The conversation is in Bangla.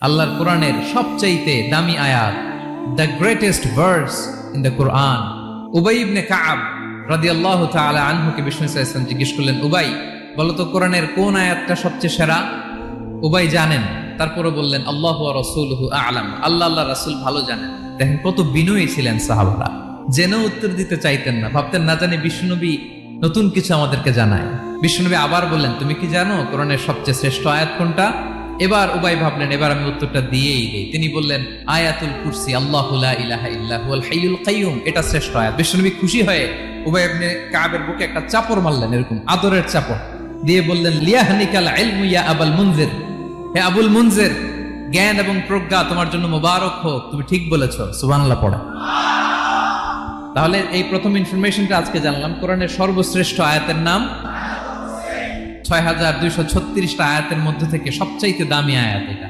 আল্লাহর কোরআনের সবচাইতে দামি আয়াত, the greatest verse in the Quran. Ubay ibn Ka'b রাদিয়াল্লাহু তাআলা আনহুকে বিষ্ণু সাল্লাল্লাহু আলাইহি ওয়াসাল্লাম জিজ্ঞেস করলেন, উবাই বলো তো কোরআনের কোন আয়াতটা সবচেয়ে সেরা? উবাই জানেন, তারপরে বললেন আল্লাহু ওয়া রাসূলুহু আ'লাম, আল্লাহ আল্লাহ রাসূল ভালো জানেন। দেখেন কত বিনয়ী ছিলেন সাহাবারা, জেনেও উত্তর দিতে চাইতেন না, ভাবতেন না জানি বিষ্ণুনবী নতুন কিছু আমাদেরকে জানায়। বিষ্ণুনবী আবার বললেন, তুমি কি জানো কোরআনের সবচেয়ে শ্রেষ্ঠ আয়াত কোনটা? এবার উবাই ভাবলেন এবার আমি উত্তরটা দিয়েই দেই। তিনি বললেন আয়াতুল কুরসি, আল্লাহু লা ইলাহা ইল্লা হুয়াল হাইয়ুল কাইয়ুম, এটা শ্রেষ্ঠ আয়াত। বিষ্ণুনবী খুশি হয়ে উবাই ইবনে কাবের বুকে একটা চাপড় মারলেন, এরকম আদরের চাপড় দিয়ে বললেন, লিয়াহনিকাল ইলমু ইয়া আবুল মুনজির, হে আবুল মুনজির, জ্ঞান এবং প্রজ্ঞা তোমার জন্য মোবারক হোক, তুমি ঠিক বলেছো। সুবহানাল্লাহ পড়ে। তাহলে এই প্রথম ইনফরমেশনটা আজকে জানলাম, কোরআনের সর্বশ্রেষ্ঠ আয়াতের নাম ৬,২৩৬টা আয়াতের মধ্যে থেকে সবচাইতে দামি আয়াত এটা।